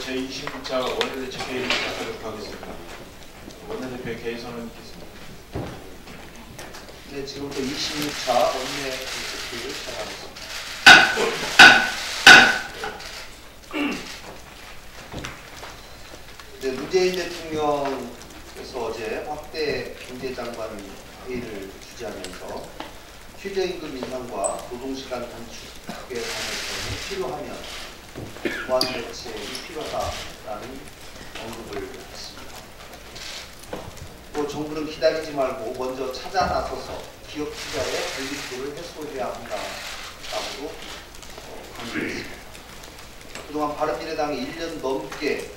제26차 원내대책 회의를 시작하도록 하겠습니다. 원내대표의 개인 선언이 있겠습니다. 네, 지금부터 26차 원내대책 회의를 시작하겠습니다. 네, 문재인 대통령께서 어제 확대 경제장관 회의를 주재하면서 최저임금 인상과 노동시간 단축에 관해서는 필요하면 보완대책이 필요하다라는 언급을 했습니다. 또 정부는 기다리지 말고 먼저 찾아 나서서 기업 투자의 걸림돌을 해소해야 한다라고도 강조했습니다. 그동안 바른미래당이 1년 넘게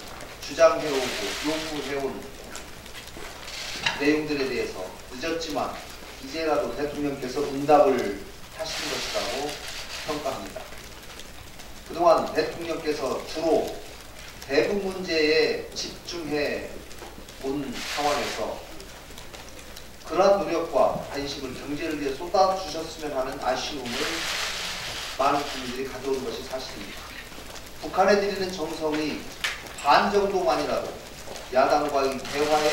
주장해오고 요구해온 내용들에 대해서 늦었지만 이제라도 대통령께서 응답을 하신 것이라고 평가합니다. 그동안 대통령께서 주로 대북 문제에 집중해 온 상황에서 그러한 노력과 관심을 경제를 위해 쏟아주셨으면 하는 아쉬움을 많은 국민들이 가져오는 것이 사실입니다. 북한에 드리는 정성이 반 정도만이라도 야당과의 대화에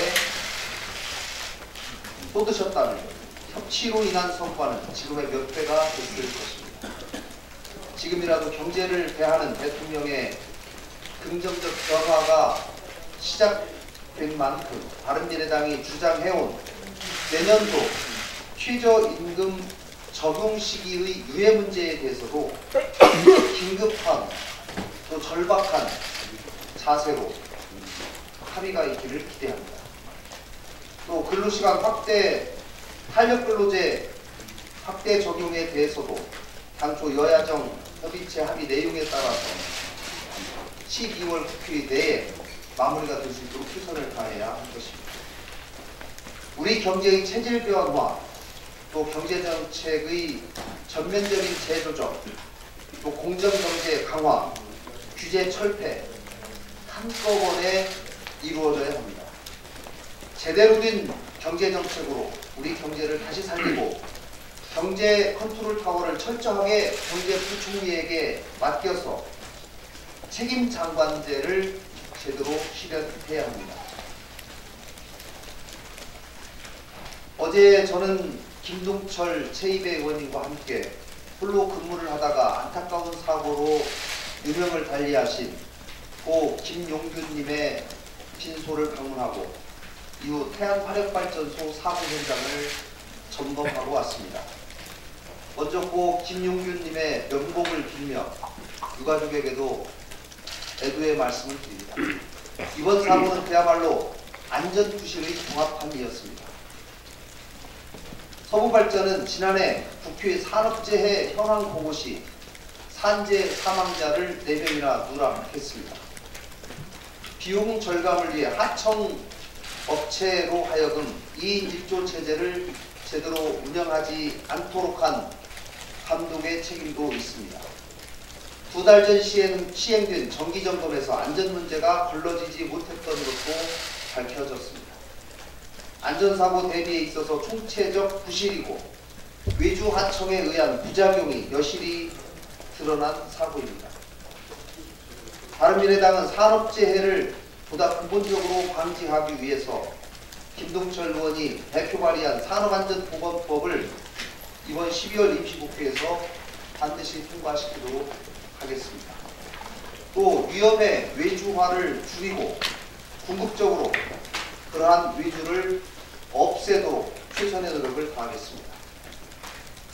쏟으셨다면 협치로 인한 성과는 지금의 몇 배가 됐을 것입니다. 지금이라도 경제를 대하는 대통령의 긍정적 변화가 시작된 만큼 바른미래당이 주장해온 내년도 최저임금 적용 시기의 유예 문제에 대해서도 긴급한 또 절박한 자세로 합의가 있기를 기대합니다. 또 근로시간 확대, 탄력근로제 확대 적용에 대해서도 당초 여야정 협의체 합의 내용에 따라서 12월 국회 내에 마무리가 될 수 있도록 최선을 다해야 할 것입니다. 우리 경제의 체질 변화, 또 경제정책의 전면적인 재조정, 또 공정경제 강화, 규제 철폐 한꺼번에 이루어져야 합니다. 제대로 된 경제정책으로 우리 경제를 다시 살리고 경제 컨트롤 타워를 철저하게 경제부총리에게 맡겨서 책임 장관제를 제대로 실현해야 합니다. 어제 저는 김동철 제2배 의원님과 함께 홀로 근무를 하다가 안타까운 사고로 유명을 달리하신 고 김용균님의 빈소를 방문하고 이후 태양화력발전소 사고 현장을 점검하고 왔습니다. 먼저 고 김용균님의 명복을 빌며 유가족에게도 애도의 말씀을 드립니다. 이번 사고는 그야말로 안전구실의 종합함이었습니다. 서부발전은 지난해 국회 산업재해 현황 보고 시 산재 사망자를 4명이나 누락했습니다. 비용 절감을 위해 하청 업체로 하여금 2인 1조 체제를 제대로 운영하지 않도록 한 감독의 책임도 있습니다. 2달 전 시행된 정기점검에서 안전문제가 걸러지지 못했던 것도 밝혀졌습니다. 안전사고 대비에 있어서 총체적 부실이고 외주 하청에 의한 부작용이 여실히 드러난 사고입니다. 바른미래당은 산업재해를 보다 근본적으로 방지하기 위해서 김동철 의원이 대표 발의한 산업안전보건법을 이번 12월 임시국회에서 반드시 통과시키도록 하겠습니다. 또 위험의 외주화를 줄이고 궁극적으로 그러한 외주를 없애도록 최선의 노력을 다하겠습니다.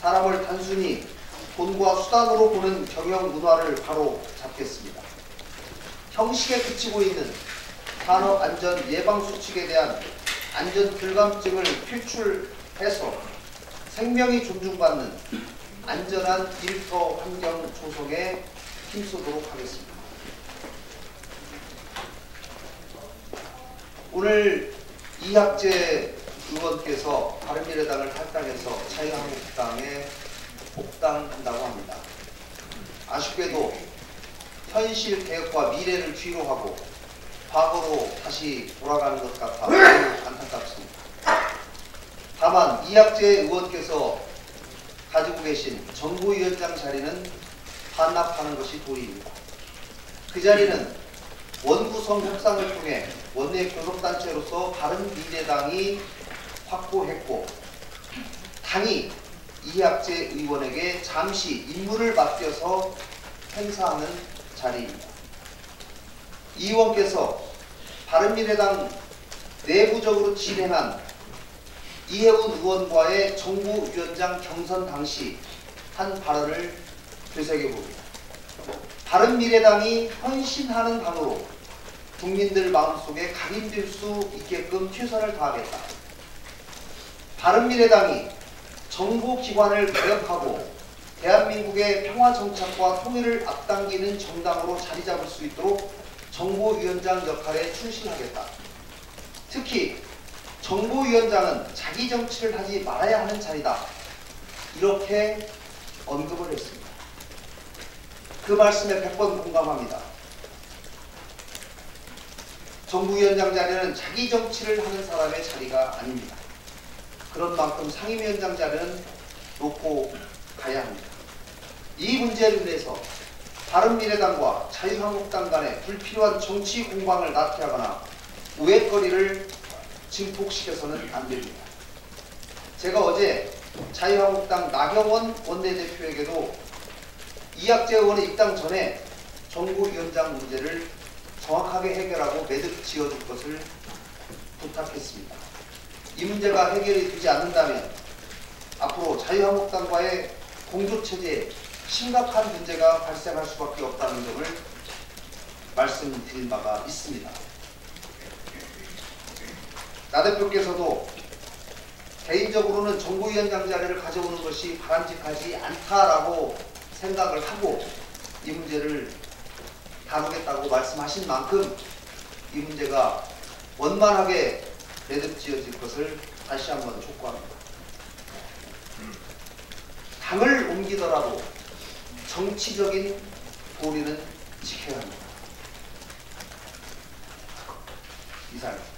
사람을 단순히 돈과 수단으로 보는 경영 문화를 바로 잡겠습니다. 형식에 그치고 있는 산업안전 예방수칙에 대한 안전 불감증을 표출해서 생명이 존중받는 안전한 일터 환경 조성에 힘쓰도록 하겠습니다. 오늘 이학재 의원께서 바른미래당을 탈당해서 자유한국당에 복당한다고 합니다. 아쉽게도 현실 개혁과 미래를 뒤로 하고 과거로 다시 돌아가는 것 같아 매우 안타깝습니다. 다만 이학재 의원께서 가지고 계신 정보위원장 자리는 반납하는 것이 도리입니다. 그 자리는 원구성 협상을 통해 원내 교섭단체로서 바른미래당이 확보했고 당이 이학재 의원에게 잠시 임무를 맡겨서 행사하는 자리입니다. 이 의원께서 바른미래당 내부적으로 진행한 이해운 의원과의 정부위원장 경선 당시 한 발언을 되새겨봅니다. 바른미래당이 헌신하는 당으로 국민들 마음속에 각인될 수 있게끔 최선을 다하겠다. 바른미래당이 정보기관을 개혁하고 대한민국의 평화정착과 통일을 앞당기는 정당으로 자리잡을 수 있도록 정보위원장 역할에 충실하겠다. 특히 정보위원장은 자기 정치를 하지 말아야 하는 자리다. 이렇게 언급을 했습니다. 그 말씀에 100번 공감합니다. 정부위원장 자리는 자기 정치를 하는 사람의 자리가 아닙니다. 그런 만큼 상임위원장 자리는 놓고 가야 합니다. 이 문제를 인해서 바른미래당과 자유한국당 간에 불필요한 정치 공방을 나태하거나 우웩거리를 증폭시켜서는 안 됩니다. 제가 어제 자유한국당 나경원 원내대표에게도 이학재 의원의 입당 전에 정부위원장 문제를 정확하게 해결하고 매듭 지어줄 것을 부탁했습니다. 이 문제가 해결이 되지 않는다면 앞으로 자유한국당과의 공조체제에 심각한 문제가 발생할 수밖에 없다는 점을 말씀드린 바가 있습니다. 나 대표께서도 개인적으로는 정부위원장 자리를 가져오는 것이 바람직하지 않다라고 생각을 하고 이 문제를 다루겠다고 말씀하신 만큼 이 문제가 원만하게 매듭 지어질 것을 다시 한번 촉구합니다. 당을 옮기더라도 정치적인 도리는 지켜야 합니다. 이상입니다.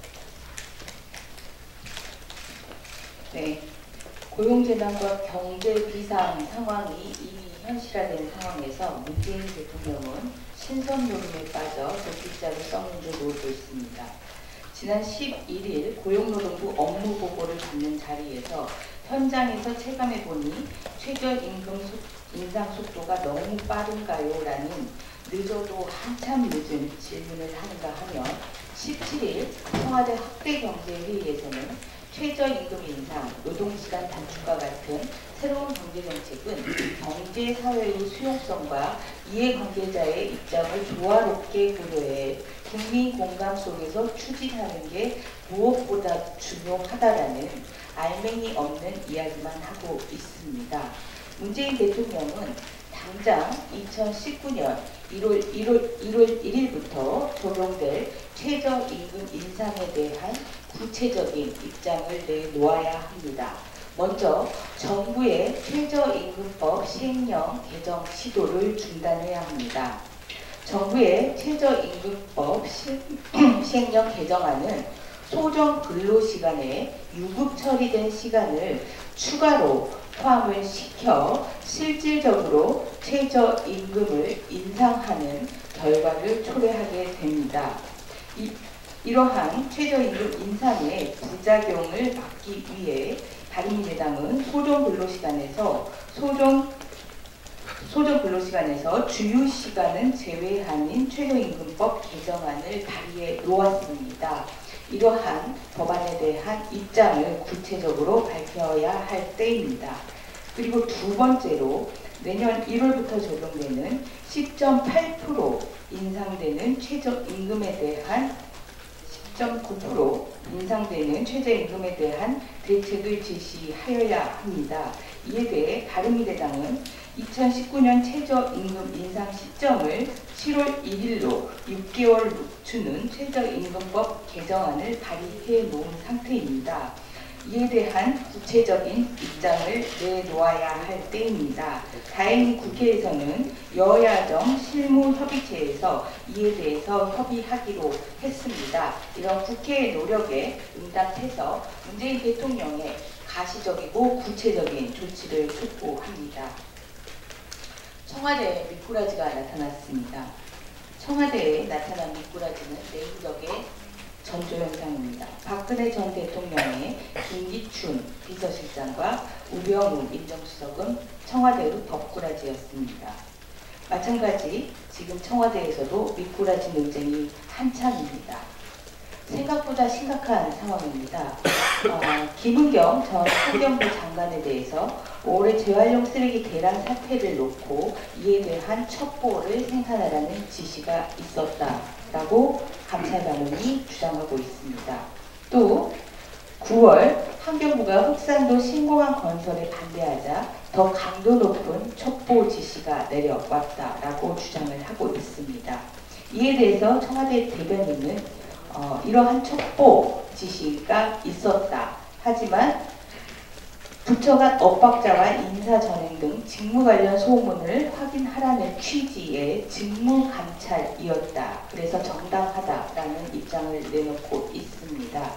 네, 고용재난과 경제 비상 상황이 이미 현실화된 상황에서 문재인 대통령은 신선 노름에 빠져 도끼자루 썩는 줄 모르고 있습니다. 지난 11일 고용노동부 업무보고를 받는 자리에서 현장에서 체감해보니 최저임금 인상 속도가 너무 빠른가요? 라는 늦어도 한참 늦은 질문을 하는가 하면 17일 청와대 확대경제회의에서는 최저임금 인상, 노동시간 단축과 같은 새로운 경제정책은 경제사회의 수용성과 이해관계자의 입장을 조화롭게 고려해 국민 공감 속에서 추진하는 게 무엇보다 중요하다라는 알맹이 없는 이야기만 하고 있습니다. 문재인 대통령은 당장 2019년 1월 1일부터 적용될 최저임금 인상에 대한 구체적인 입장을 내놓아야 합니다. 먼저 정부의 최저임금법 시행령 개정 시도를 중단해야 합니다. 정부의 최저임금법 시행령 개정안은 소정 근로시간에 유급 처리된 시간을 추가로 포함을 시켜 실질적으로 최저임금을 인상하는 결과를 초래하게 됩니다. 이러한 최저임금 인상의 부작용을 막기 위해 바른미래당은 소정 근로시간에서 주휴 시간은 제외하는 최저임금법 개정안을 발의해 놓았습니다. 이러한 법안에 대한 입장을 구체적으로 밝혀야 할 때입니다. 그리고 두 번째로 내년 1월부터 적용되는 10.8% 인상되는 최저임금에 대한 10.9% 인상되는 최저임금에 대한 대책을 제시하여야 합니다. 이에 대해 바른미래당은 2019년 최저임금 인상 시점을 7월 1일로 6개월 늦추는 최저임금법 개정안을 발의해 놓은 상태입니다. 이에 대한 구체적인 입장을 내놓아야 할 때입니다. 다행히 국회에서는 여야정 실무협의체에서 이에 대해서 협의하기로 했습니다. 이런 국회의 노력에 응답해서 문재인 대통령의 가시적이고 구체적인 조치를 촉구합니다. 청와대에 미꾸라지가 나타났습니다. 청와대에 나타난 미꾸라지는 내부적의 전조 현상입니다. 박근혜 전 대통령의 김기춘 비서실장과 우병우 민정수석은 청와대로 덕꾸라지였습니다. 마찬가지 지금 청와대에서도 미꾸라지 논쟁이 한창입니다. 생각보다 심각한 상황입니다. 김은경 전 환경부 장관에 대해서 올해 재활용 쓰레기 대란 사태를 놓고 이에 대한 첩보를 생산하라는 지시가 있었다라고 감찰반원이 주장하고 있습니다. 또 9월 환경부가 흑산도 신공항 건설에 반대하자 더 강도 높은 첩보 지시가 내려왔다라고 주장을 하고 있습니다. 이에 대해서 청와대 대변인은 이러한 첩보 지시가 있었다. 하지만 부처가 엇박자와 인사전행 등 직무 관련 소문을 확인하라는 취지의 직무감찰이었다. 그래서 정당하다라는 입장을 내놓고 있습니다.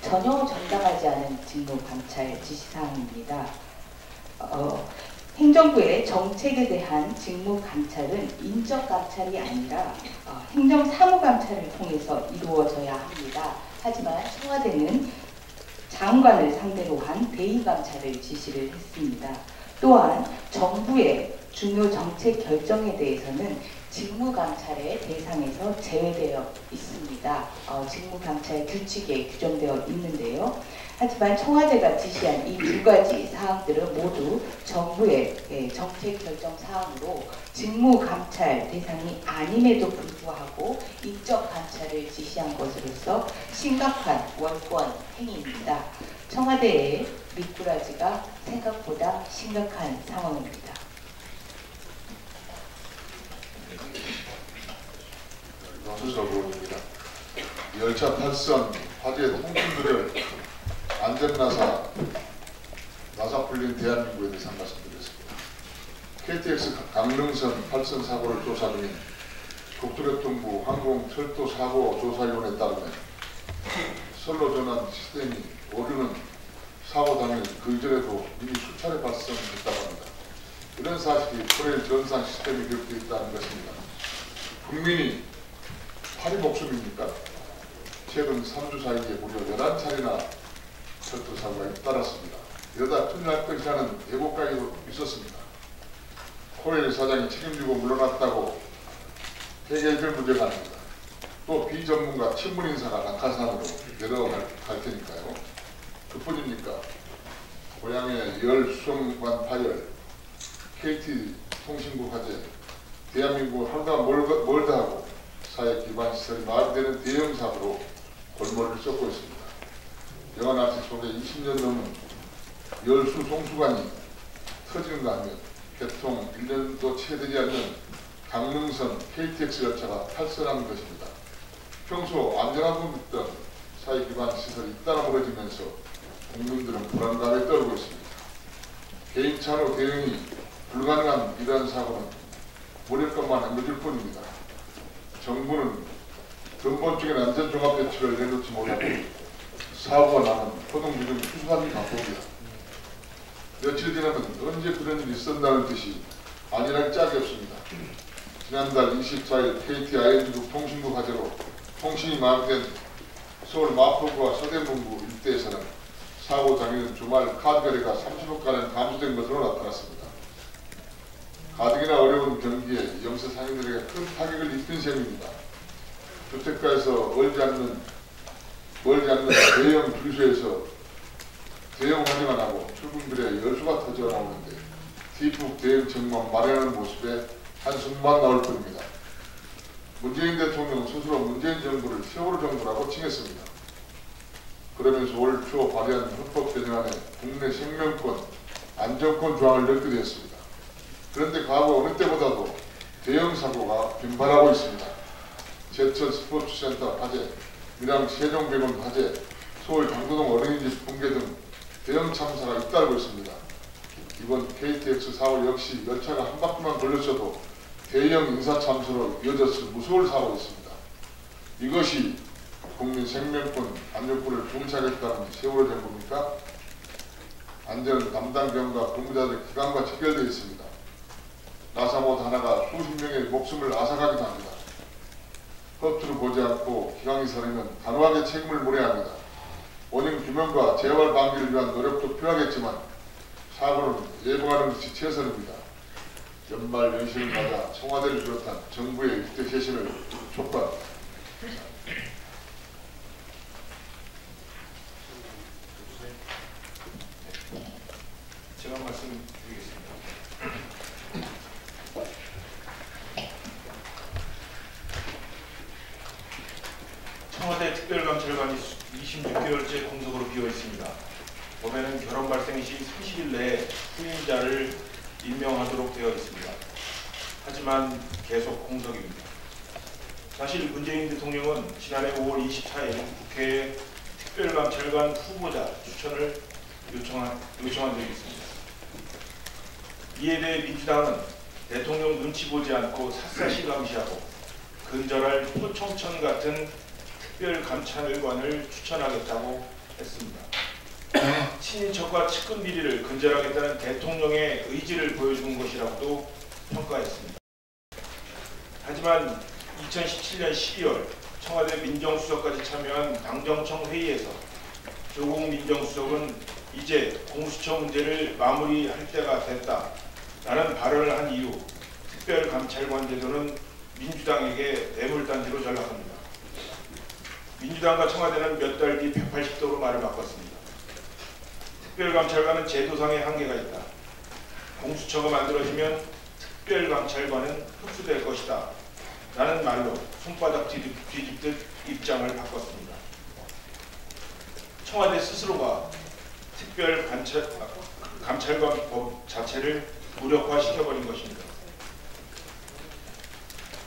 전혀 정당하지 않은 직무감찰 지시사항입니다. 행정부의 정책에 대한 직무감찰은 인적감찰이 아니라 행정사무감찰을 통해서 이루어져야 합니다. 하지만 청와대는 장관을 상대로 한 대의감찰을 지시를 했습니다. 또한 정부의 중요 정책 결정에 대해서는 직무감찰의 대상에서 제외되어 있습니다. 직무감찰 규칙에 규정되어 있는데요. 하지만 청와대가 지시한 이 두 가지 사항들은 모두 정부의 정책 결정 사항으로 직무감찰 대상이 아님에도 불구하고 인적 감찰을 지시한 것으로서 심각한 원권 행위입니다. 청와대의 미꾸라지가 생각보다 심각한 상황입니다. 수석입니다. 열차 탈선 화재 통신들을 안전나사 풀린 대한민국에 대해서 말씀드렸습니다. KTX 강릉선 탈선 사고를 조사 중인 국토교통부 항공철도사고조사위원회에 따르면 선로 전환 시스템이 오류는 사고 당일 그 이전에도 이미 수차례 발생했다고 합니다. 이런 사실이 코레일 전산 시스템이 기록되어 있다는 것입니다. 국민이 파리 목숨입니까? 최근 3주 사이에 무려 11차례나 철도사고가 잇따랐습니다. 이러다 큰일 날 것이라는 예고까지도 있었습니다. 코레일 사장이 책임지고 물러났다고 해결될 문제가 아닙니다. 또 비전문가 친문인사가 낙하산으로 내려갈 테니까요. 그뿐입니까? 고향의 열 수송관 파열, KT 통신국 화재, 대한민국을 하루가 멀다 하고 사회 기반 시설이 마비되는 대형 사고로 골머리를 썩고 있습니다. 영안아치 속에 20년 넘은 열수 송수관이 터지는가 하면 개통 1년도 채 되지 않는 강릉선 KTX 열차가 탈선한 것입니다. 평소 안전하고 믿던 사회 기반 시설이 잇따라 멀어지면서 국민들은 불안감에 떨고 있습니다. 개인차로 대응이 불가능한 이러한 사고는 모를것만 안겨줄 뿐입니다. 정부는 근본적인 안전종합대책을 내놓지 못하고 사고가 나면 호동비를 수수하는 방법이다. 며칠 지나면 언제 그런 일이 있었나는 듯이 아니랄 짝이 없습니다. 지난달 24일 KT ING국 통신국 화재로 통신이 마비된 서울 마포구와 서대문구 일대에서는 사고 당일은 주말 카드 거래가 30억가량 감소된 것으로 나타났습니다. 가뜩이나 어려운 경기에 영세 상인들에게 큰 타격을 입힌 셈입니다. 주택가에서 멀지 않는 대형 주유소에서 대형 화재가 나고 출근길에 열수가 터져 나오는데 뒷북 대응책만 마련하는 모습에 한숨만 나올 뿐입니다. 문재인 대통령은 스스로 문재인 정부를 세월호 정부라고 칭했습니다. 그러면서 올 초 발의한 헌법 개정안에 국내 생명권, 안전권 조항을 넣게 되었습니다. 그런데 과거 어느 때보다도 대형 사고가 빈발하고 있습니다. 제천 스포츠센터 화재, 밀양 세종백원 화재, 서울 강도동 어린이집 붕괴 등 대형 참사가 잇따르고 있습니다. 이번 KTX 사고 역시 열차가 한 바퀴만 걸렸어도 대형 인사참사로 이어졌을 무서울 사고였습니다. 이것이 국민 생명권, 안전권을 중시하겠다는 세월호 정부입니까? 안전 담당 경과 근무자들 기관과 직결되어 있습니다. 나사 못 하나가 수십 명의 목숨을 앗아가기도 합니다. 허투루 보지 않고 기강이 서려면 단호하게 책임을 물어야 합니다. 원인 규명과 재발 방지를 위한 노력도 필요하겠지만 사고는 예방하는 것이 최선입니다. 연말 연시를 맞아 청와대를 비롯한 정부의 일대 개신을 촉구합니다. 제가 말씀드리겠습니다. 청와대 특별감찰관이 26개월째 공석으로 비어 있습니다. 법에는 결혼 발생 시 30일 내에 후임자를 임명하도록 되어 있습니다. 하지만 계속 공석입니다. 사실 문재인 대통령은 지난해 5월 24일 국회에 특별감찰관 후보자 추천을 요청한 적이 있습니다. 이에 대해 민주당은 대통령 눈치 보지 않고 샅샅이 감시하고 근절할 표청천 같은 특별감찰관을 추천하겠다고 했습니다. 친인척과 측근 비리를 근절하겠다는 대통령의 의지를 보여준 것이라고도 평가했습니다. 하지만 2017년 12월 청와대 민정수석까지 참여한 당정청 회의에서 조국 민정수석은 이제 공수처 문제를 마무리할 때가 됐다라는 발언을 한 이후 특별감찰관 제도는 민주당에게 뇌물단지로 전락합니다. 민주당과 청와대는 몇 달 뒤 180도로 말을 바꿨습니다. 특별감찰관은 제도상의 한계가 있다. 공수처가 만들어지면 특별감찰관은 흡수될 것이다. 라는 말로 손바닥 뒤집듯 입장을 바꿨습니다. 청와대 스스로가 특별감찰관법 자체를 무력화시켜버린 것입니다.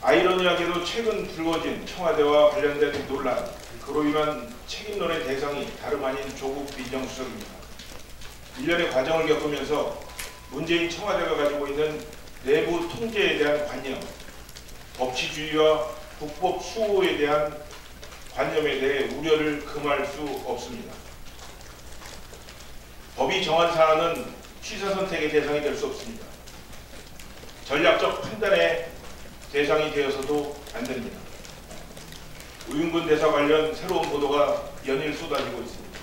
아이러니하게도 최근 불거진 청와대와 관련된 논란, 그로 인한 책임론의 대상이 다름 아닌 조국 민정수석입니다. 일련의 과정을 겪으면서 문재인 청와대가 가지고 있는 내부 통제에 대한 관념, 법치주의와 국법 수호에 대한 관념에 대해 우려를 금할 수 없습니다. 법이 정한 사안은 취사 선택의 대상이 될 수 없습니다. 전략적 판단의 대상이 되어서도 안 됩니다. 우윤근 대사 관련 새로운 보도가 연일 쏟아지고 있습니다.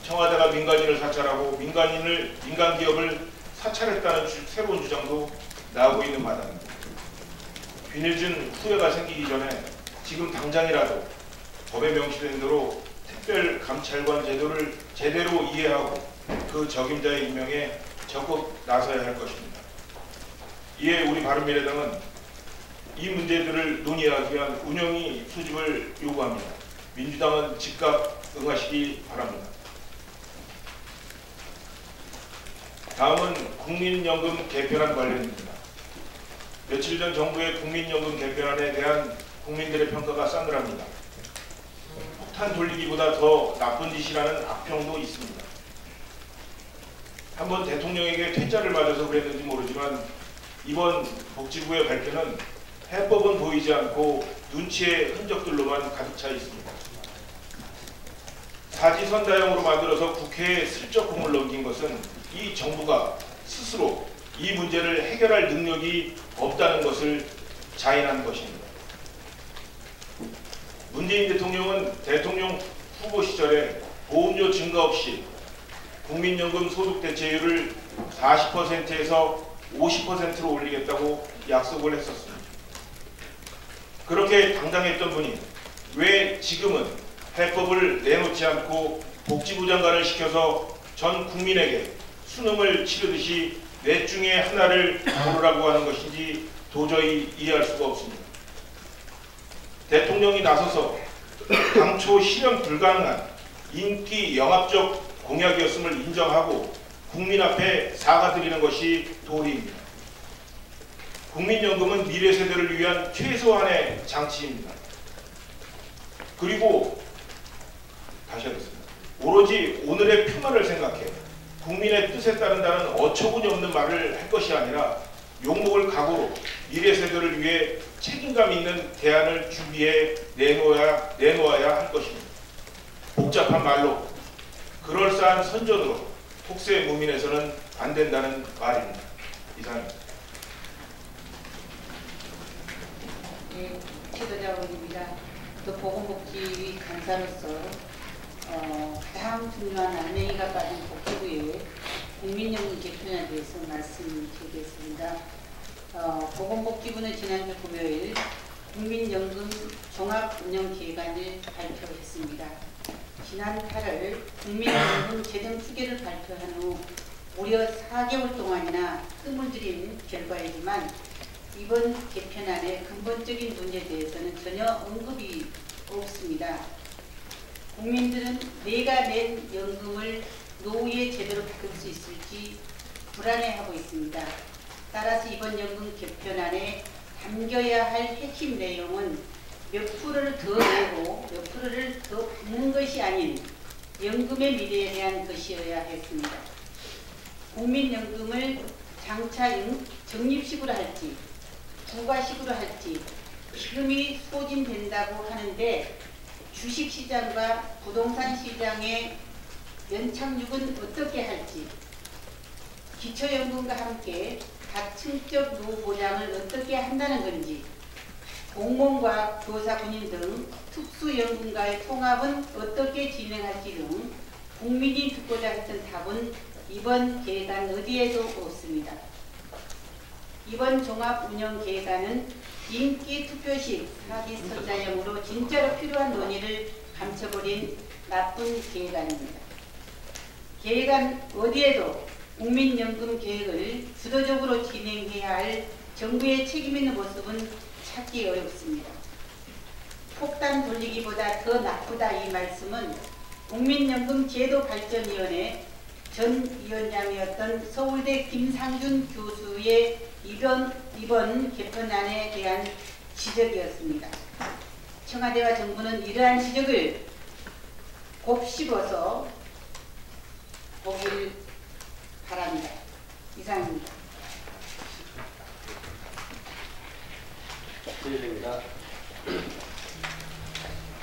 청와대가 민간인을 사찰하고 민간 기업을 사찰했다는 새로운 주장도 나오고 있는 바닥입니다. 뒤늦은 후회가 생기기 전에 지금 당장이라도 법에 명시된 대로 특별감찰관 제도를 제대로 이해하고 그 적임자의 임명에 적극 나서야 할 것입니다. 이에 우리 바른미래당은 이 문제들을 논의하기 위한 운영위 수집을 요구합니다. 민주당은 즉각 응하시기 바랍니다. 다음은 국민연금 개편안 관련입니다. 며칠 전 정부의 국민연금 개편안에 대한 국민들의 평가가 싸늘합니다. 폭탄 돌리기보다 더 나쁜 짓이라는 악평도 있습니다. 한번 대통령에게 퇴짜를 맞아서 그랬는지 모르지만 이번 복지부의 발표는 해법은 보이지 않고 눈치의 흔적들로만 가득 차 있습니다. 사지선다형으로 만들어서 국회에 슬쩍 공을 넘긴 것은 이 정부가 스스로 이 문제를 해결할 능력이 없다는 것을 자인한 것입니다. 문재인 대통령은 대통령 후보 시절에 보험료 증가 없이 국민연금 소득 대체율을 40%에서 50%로 올리겠다고 약속을 했었습니다. 그렇게 당당했던 분이 왜 지금은 해법을 내놓지 않고 복지부 장관을 시켜서 전 국민에게 수능을 치르듯이 넷 중에 하나를 고르라고 하는 것인지 도저히 이해할 수가 없습니다. 대통령이 나서서 당초 실현 불가능한 인기 영합적 공약이었음을 인정하고 국민 앞에 사과드리는 것이 도리입니다. 국민연금은 미래 세대를 위한 최소한의 장치입니다. 그리고 다시 하겠습니다. 오로지 오늘의 평화를 생각해 국민의 뜻에 따른다는 어처구니 없는 말을 할 것이 아니라 욕먹을 각오로 미래 세대를 위해 책임감 있는 대안을 준비해 내놓아야 할 것입니다. 복잡한 말로 그럴싸한 선전으로 속세 무민해서는 안 된다는 말입니다. 이상입니다. 지도자원입니다. 또 보건복지위 간사로서 가장 중요한 안내가 빠진 복지부의 국민연금 개편에 대해서 말씀드리겠습니다. 보건복지부는 지난주 금요일 국민연금 종합운영계획안을 발표했습니다. 지난 8월 국민연금 재정 추계를 발표한 후 무려 4개월 동안이나 뜸을 들인 결과이지만 이번 개편안의 근본적인 문제에 대해서는 전혀 언급이 없습니다. 국민들은 내가 낸 연금을 노후에 제대로 받을 수 있을지 불안해하고 있습니다. 따라서 이번 연금 개편안에 담겨야 할 핵심 내용은 몇 프로를 더 내고 몇 프로를 더 받는 것이 아닌 연금의 미래에 대한 것이어야 했습니다. 국민연금을 장차 적립식으로 할지 부가식으로 할지 기금이 소진된다고 하는데 주식시장과 부동산 시장의 연착륙은 어떻게 할지 기초연금과 함께 다층적 노후 보장을 어떻게 한다는 건지 공무원과 교사, 군인 등 특수연금과의 통합은 어떻게 진행할지 등 국민이 듣고자 했던 답은 이번 계획안 어디에도 없습니다. 이번 종합운영계획안은 인기 투표식 사기선자형으로 진짜로 필요한 논의를 감춰버린 나쁜 계획안입니다. 계획안 어디에도 국민연금 계획을 주도적으로 진행해야 할 정부의 책임 있는 모습은 찾기 어렵습니다. 폭탄 돌리기보다 더 나쁘다 이 말씀은 국민연금 제도발전위원회 전 위원장이었던 서울대 김상준 교수의 이번 개편안에 대한 지적이었습니다. 청와대와 정부는 이러한 지적을 곱씹어서 보길 바랍니다. 이상입니다. 드립니다.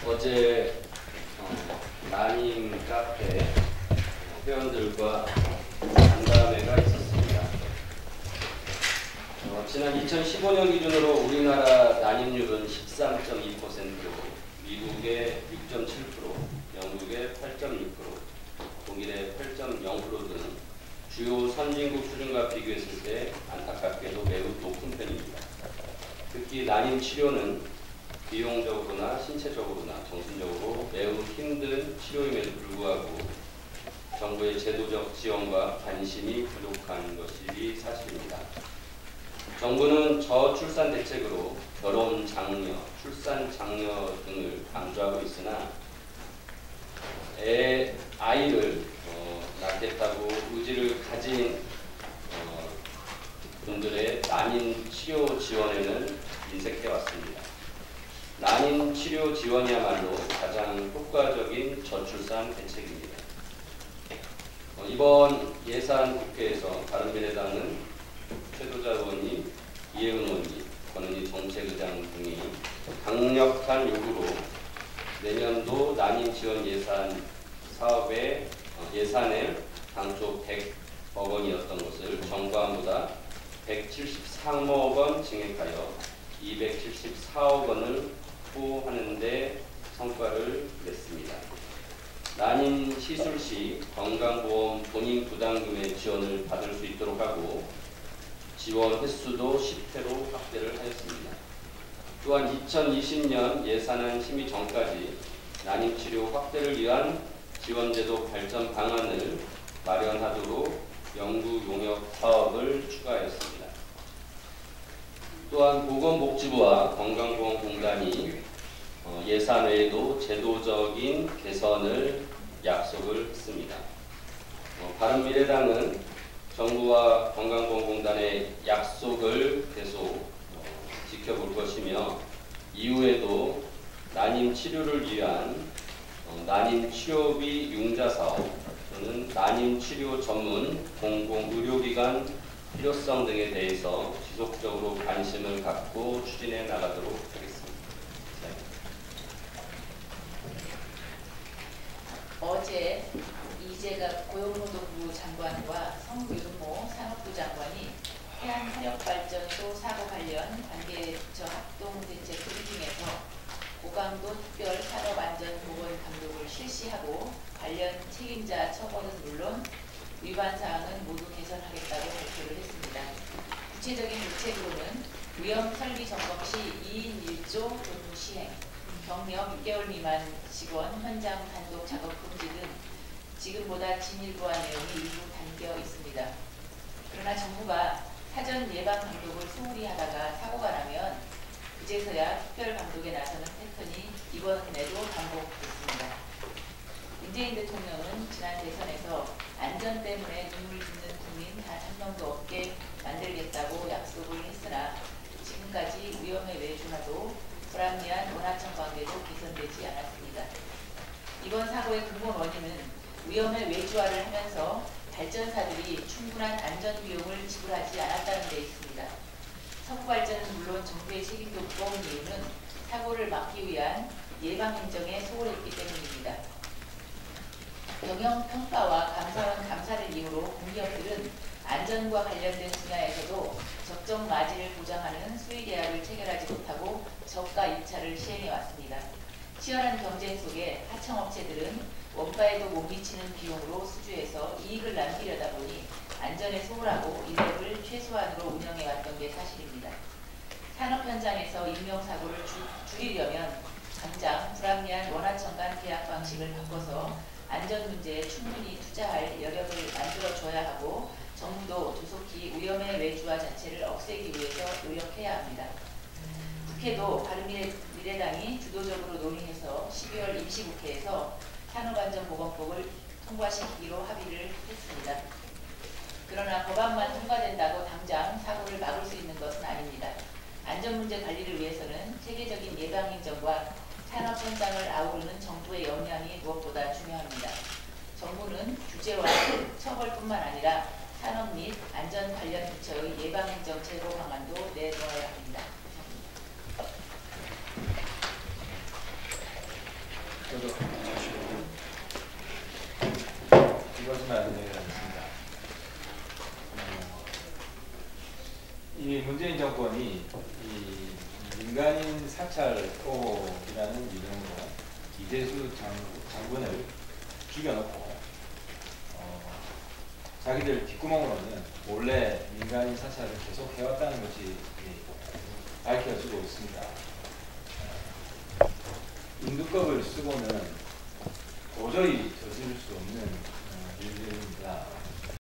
어제 난임 카페 회원들과 간담회가 있었습니다. 지난 2015년 기준으로 우리나라 난임률은 13.2%, 미국의 6.7%, 영국의 8.6%, 독일의 8.0% 등 주요 선진국 수준과 비교했을 때 안타깝게도 매우 높은 편입니다. 특히 난임 치료는 비용적으로나 신체적으로나 정신적으로 매우 힘든 치료임에도 불구하고 정부의 제도적 지원과 관심이 부족한 것이 사실입니다. 정부는 저출산 대책으로 결혼 장려, 출산 장려 등을 강조하고 있으나 아이를 낳겠다고 의지를 가진 분들의 난임 치료 지원에는 인색해왔습니다. 난임 치료 지원이야말로 가장 효과적인 저출산 대책입니다. 이번 예산 국회에서 바른미래당은 최도자 의원님, 이혜은 의원님, 권은희 정책의장 등이 강력한 요구로 내년도 난임 지원 예산 사업의 예산을 당초 100억 원이었던 것을 정부안보다 173억 원 증액하여 274억 원을 확보하는 데 성과를 냈습니다. 난임 시술 시 건강보험 본인 부담금의 지원을 받을 수 있도록 하고 지원 횟수도 10회로 확대를 하였습니다. 또한 2020년 예산안 심의 전까지 난임치료 확대를 위한 지원제도 발전 방안을 마련하도록 연구 용역 사업을 추가하였습니다. 또한 보건복지부와 건강보험공단이 예산 외에도 제도적인 개선을 약속을 했습니다. 바른미래당은 정부와 건강보험공단의 약속을 계속 지켜볼 것이며 이후에도 난임 치료를 위한 난임 치료비 융자 사업 또는 난임 치료 전문 공공의료기관 필요성 등에 대해서 지속적으로 관심을 갖고 추진해 나가도록 하겠습니다. 어제 이재갑 고용노동부 장관과 성규모 산업부 장관이 해안화력발전소 사고 관련 관계처 합동대책 브리핑에서 책임자 처벌은 물론 위반 사항은 모두 개선하겠다고 발표를 했습니다. 구체적인 대책으로는 위험 설비 점검 시 2인 1조 근무 시행, 경력 6개월 미만 직원 현장 단독 작업 금지 등 지금보다 진일보한 내용이 일부 담겨 있습니다. 그러나 정부가 사전 예방 감독을 소홀히 하다가 사고가 나면 그제서야 특별 감독에 나서는 패턴이 이번에도 반복됐습니다. 문재인 대통령은 지난 대선에서 안전 때문에 눈물 짓는 국민 단 한 명도 없게 만들겠다고 약속을 했으나 지금까지 위험의 외주화도 불합리한 원하청 관계도 개선되지 않았습니다. 이번 사고의 근본 원인은 위험의 외주화를 하면서 발전사들이 충분한 안전 비용을 지불하지 않았다는 데 있습니다. 석유발전은 물론 정부의 책임도 무거운 이유는 사고를 막기 위한 예방행정에 소홀했기 때문입니다. 경영평가와 감사원 감사를 이유로 공기업들은 안전과 관련된 분야에서도 적정 마진을 보장하는 수의계약을 체결하지 못하고 저가 입찰을 시행해왔습니다. 치열한 경쟁 속에 하청업체들은 원가에도 못 미치는 비용으로 수주해서 이익을 남기려다 보니 안전에 소홀하고 인력을 최소한으로 운영해왔던 게 사실입니다. 산업 현장에서 인명사고를 줄이려면 당장 불합리한 원하청 간 계약 방식을 바꿔서 안전 문제에 충분히 투자할 여력을 만들어줘야 하고 정부도 조속히 위험의 외주화 자체를 없애기 위해서 노력해야 합니다. 국회도 바른미래당이 주도적으로 논의해서 12월 임시국회에서 산업안전보건법을 통과시키기로 합의를 했습니다. 그러나 법안만 통과된다고 당장 사고를 막을 수 있는 것은 아닙니다. 안전문제 관리를 위해서는 체계적인 예방행정과 산업 현장을 아우르는 정부의 역량이 무엇보다 중요합니다. 정부는 규제와 처벌뿐만 아니라 산업 및 안전 관련 부처의 예방행정 제고 방안도 내놓아야 합니다. 저도 두 가지만 이야기하겠습니다. 이 문재인 정권이 이 민간인 사찰법이라는 이름으로 이대수 장군을 죽여놓고 자기들 뒷구멍으로는 원래 민간인 사찰을 계속 해왔다는 것이 밝혀지고 있습니다. 인두법을 쓰고는 도저히